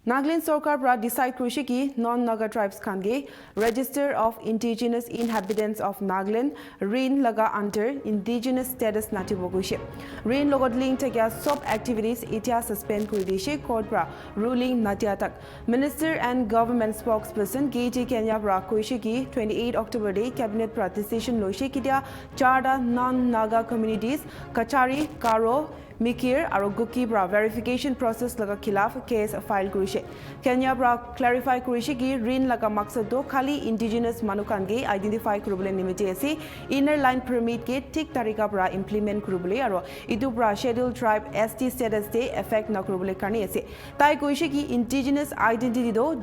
Nagaland Sarkar pra decide krushi ki non-Naga tribes khange Register of Indigenous Inhabitants of Nagaland RIN laga under Indigenous Status natibo kushi. RIN logot link takya sub activities itia suspend kuri dishe court pra ruling natia tak. Minister and Government Spokesperson KT Kenya pra kushi ki 28 October day cabinet pra decision loishi kidia charda non-Naga communities Kachari, Karo, Mikir aro Guki bra verification process laga khilaf case file kurishe. Kenya bra clarify kurishe ki rin laga maksad do khali indigenous manukan ge identify kurubule nimite ase inner line permit ke tik tarika bra implement kurubule aro idu bra scheduled tribe ST status de effect na kurubule karni ase. Tai kurishe ki indigenous identity do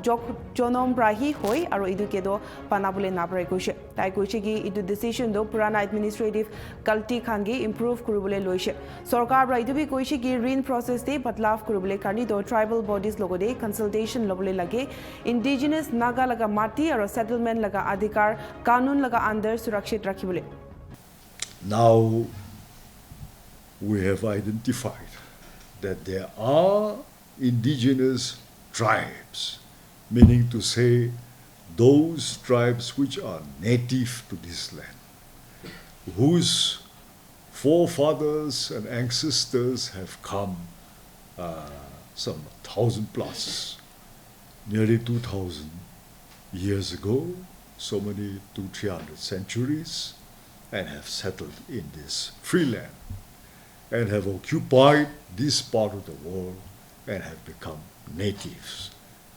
jonom bra hi hoi aro idu ke do panabule na bra kurishe. Tai kurishe ki idu decision do purana administrative kalti khange improve kurubule loishe. Sarkar bra idu bhi koishi ki rin process de badlav kurubule karni do tribal bodies logo de consultation lobule lage indigenous naga laga mati aro settlement laga adhikar kanun laga under surakshit rakhibule. Now we have identified that there are indigenous tribes, meaning to say those tribes which are native to this land, whose forefathers and ancestors have come some 1,000 plus, nearly 2,000 years ago, so many 200-300 centuries, and have settled in this free land and have occupied this part of the world and have become natives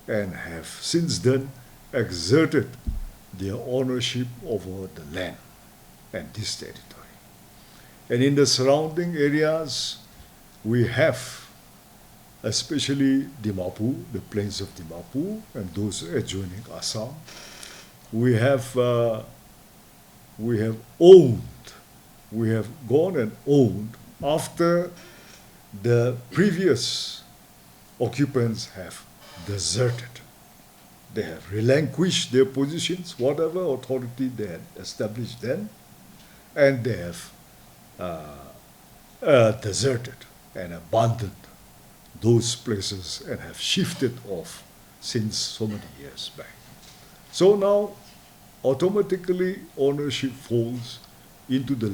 and have since then exerted their ownership over the land and this territory. And in the surrounding areas, we have, especially Dimapur, the plains of Dimapur, and those adjoining Assam. We have gone and owned after the previous occupants have deserted. They have relinquished their positions, whatever authority they had established then, and they have deserted and abandoned those places and have shifted off since so many years back. So now, automatically, ownership falls into the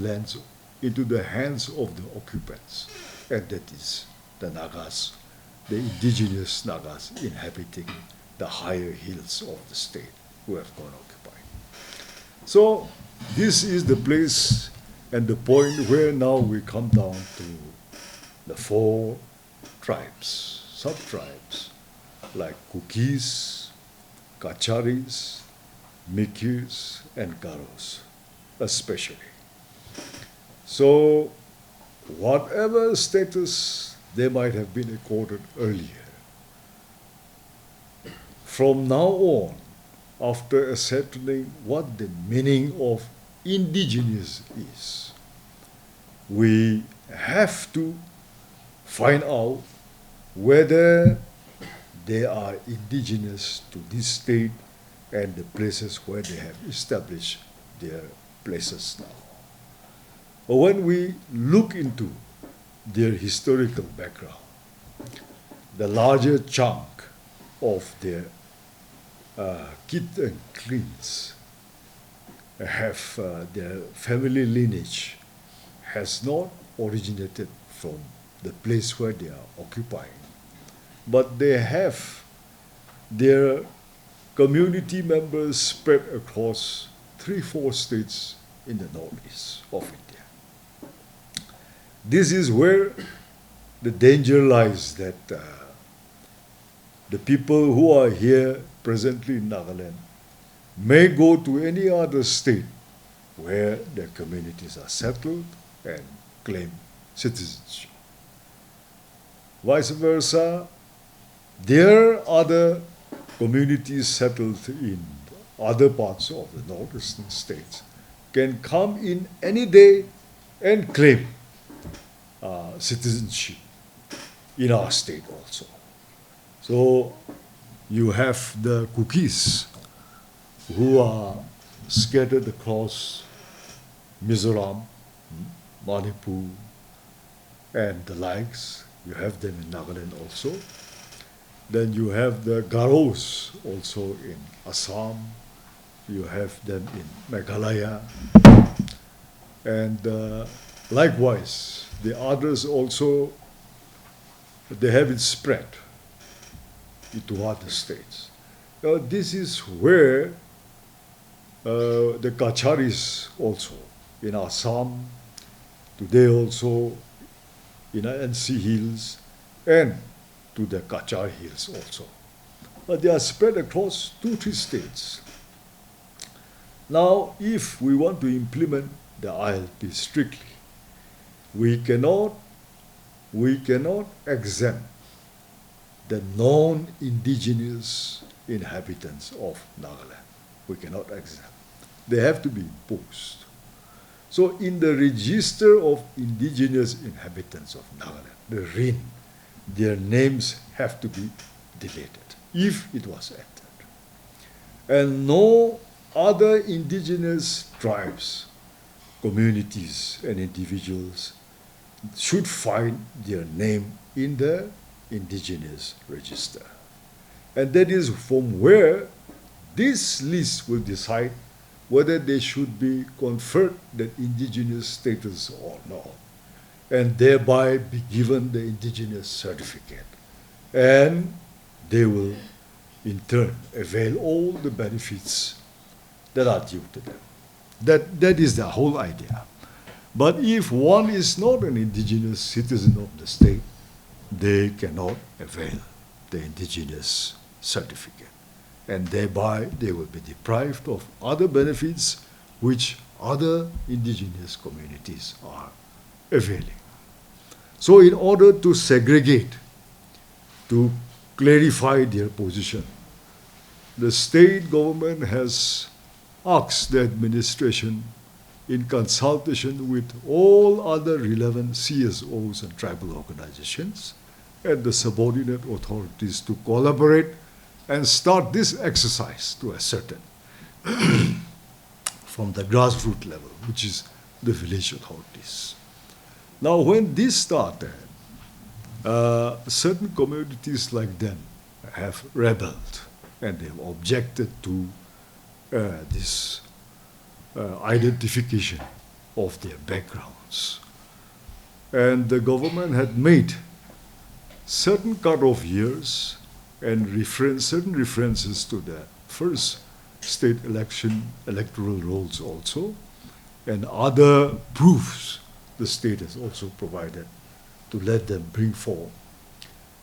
hands of the occupants, and that is the Nagas, the indigenous Nagas inhabiting the higher hills of the state who have gone occupied. So this is the place and the point where now we come down to the 4 tribes, sub-tribes, like Kukis, Kacharis, Mikirs, and Garos, especially. So whatever status they might have been accorded earlier, from now on, after ascertaining what the meaning of indigenous is, we have to find out whether they are indigenous to this state and the places where they have established their places now. But when we look into their historical background, the larger chunk of their kith and clans have their family lineage has not originated from the place where they are occupying, but they have their community members spread across 3-4 states in the northeast of India. This is where the danger lies, that the people who are here presently in Nagaland may go to any other state where their communities are settled and claim citizenship. Vice versa, there are other communities settled in other parts of the northeastern states can come in any day and claim citizenship in our state also. So you have the Kukis who are scattered across Mizoram, Manipur, and the likes. You have them in Nagaland also. Then you have the Garos also in Assam. You have them in Meghalaya. And likewise, the others also, they have it spread into other states. Now, this is where the Kacharis also in Assam, today also in NC Hills, and to the Kachar Hills also. But they are spread across 2-3 states. Now, if we want to implement the ILP strictly, we cannot exempt the non-indigenous inhabitants of Nagaland. We cannot exempt. They have to be imposed. So in the register of indigenous inhabitants of Nagaland, the RIN, their names have to be deleted if it was entered. And no other indigenous tribes, communities, and individuals should find their name in the indigenous register. And that is from where this list will decide whether they should be conferred the indigenous status or not, and thereby be given the indigenous certificate. And they will, in turn, avail all the benefits that are due to them. That is the whole idea. But if one is not an indigenous citizen of the state, they cannot avail the indigenous certificate. And thereby they will be deprived of other benefits which other indigenous communities are availing. So in order to segregate, to clarify their position, the state government has asked the administration, in consultation with all other relevant CSOs and tribal organizations and the subordinate authorities, to collaborate and start this exercise to ascertain from the grassroots level, which is the village authorities. Now, when this started, certain communities like them have rebelled and they've objected to this identification of their backgrounds. And the government had made certain cut-off years and certain references to the first state electoral rolls also, and other proofs the state has also provided to let them bring forth.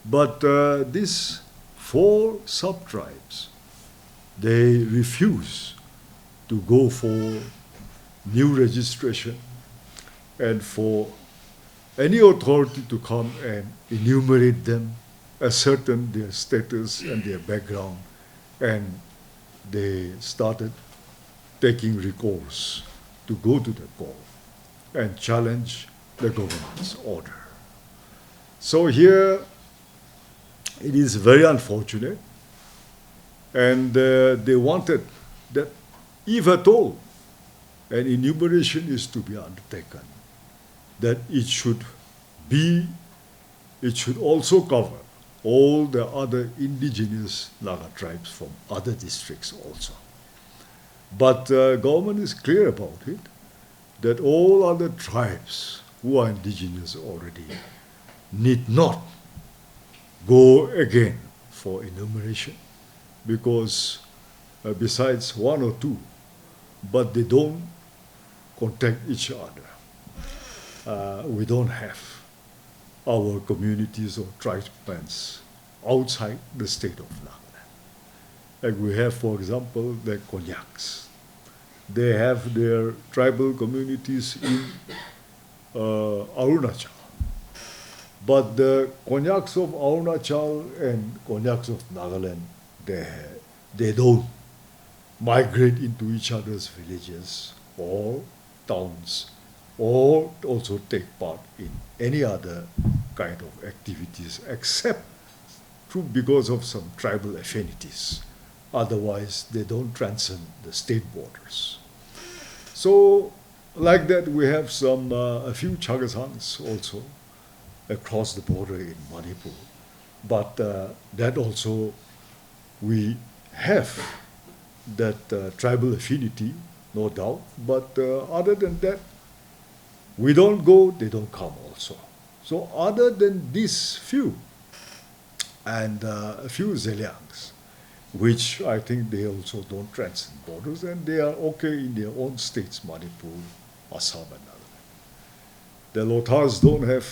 But these 4 sub-tribes, they refuse to go for new registration and for any authority to come and enumerate them, ascertain their status and their background, and they started taking recourse to go to the court and challenge the government's order. So here it is very unfortunate, and they wanted that if at all an enumeration is to be undertaken, that it should also cover all the other indigenous Naga tribes from other districts also. But government is clear about it, that all other tribes who are indigenous already need not go again for enumeration, because besides 1 or 2, but they don't contact each other. We don't have our communities or tribes outside the state of Nagaland. Like we have, for example, the Konyaks. They have their tribal communities in Arunachal. But the Konyaks of Arunachal and Konyaks of Nagaland, they don't migrate into each other's villages or towns, or also take part in any other kind of activities except because of some tribal affinities. Otherwise, they don't transcend the state borders. So, like that, we have a few Chagasangs also across the border in Manipur. But that also we have that tribal affinity, no doubt. But other than that, we don't go, they don't come also. So other than these few, and a few Zeliangs, which I think they also don't transcend borders, and they are okay in their own states, Manipur, Assam, and Nagaland. The Lothars don't have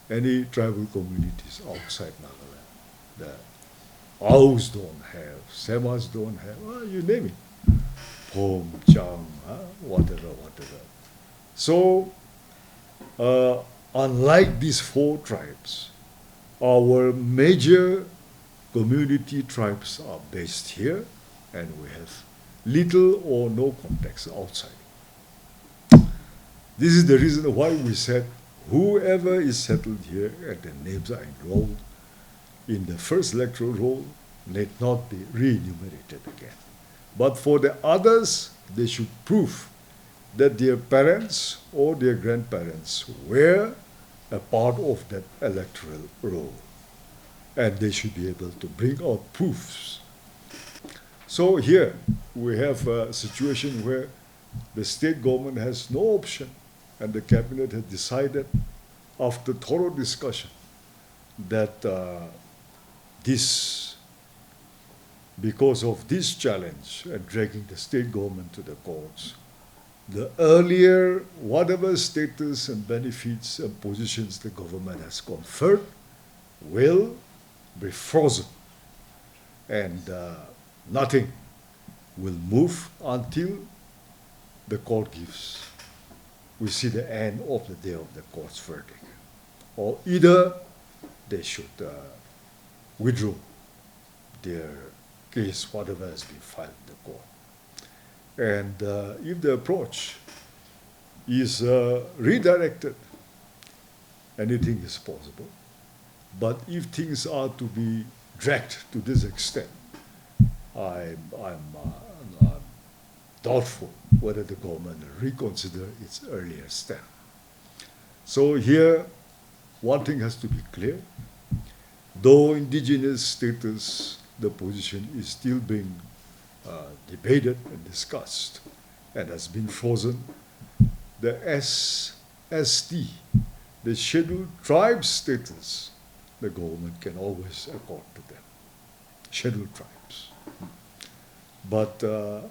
any tribal communities outside Nagaland. The Aos don't have, Semas don't have, you name it. Pom, Chang, whatever. So, unlike these four tribes, our major community tribes are based here, and we have little or no contacts outside. This is the reason why we said whoever is settled here and their names are enrolled in the first electoral roll need not be re-enumerated again. But for the others, they should prove that their parents or their grandparents were a part of that electoral roll. And they should be able to bring out proofs. So here we have a situation where the state government has no option, and the cabinet has decided after thorough discussion that because of this challenge and dragging the state government to the courts, the earlier whatever status and benefits and positions the government has conferred will be frozen, and nothing will move until the court gives, we see the end of the day of the court's verdict. Or either they should withdraw their case, whatever has been filed in the court. And if the approach is redirected, anything is possible. But if things are to be dragged to this extent, I'm doubtful whether the government will reconsider its earlier stand. So here, one thing has to be clear. Though indigenous status, the position is still being debated and discussed and has been frozen, the SST, the scheduled tribe status, the government can always accord to them, scheduled tribes. But the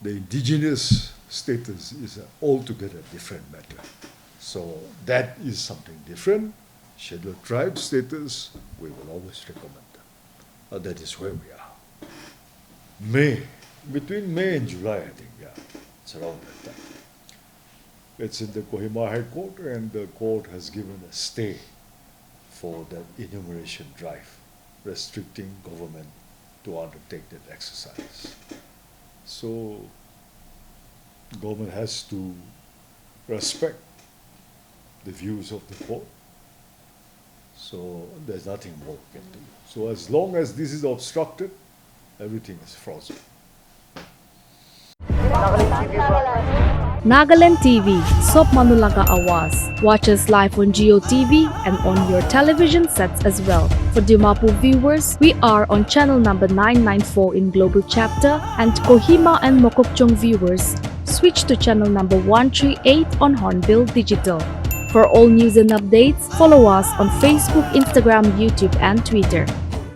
indigenous status is an altogether different matter. So that is something different. Scheduled tribe status, we will always recommend them. That is where we are. Between May and July, I think, yeah, it's around that time. It's in the Kohima High Court, and the court has given a stay for that enumeration drive, restricting government to undertake that exercise. So government has to respect the views of the court. So there's nothing more we can do. So as long as this is obstructed, everything is frozen. Nagaland TV, Sop Manulaga Awas. Watch us live on Geo TV and on your television sets as well. For Dimapur viewers, we are on channel number 994 in Global Chapter, and Kohima and Mokokchung viewers, switch to channel number 138 on Hornbill Digital. For all news and updates, follow us on Facebook, Instagram, YouTube, and Twitter.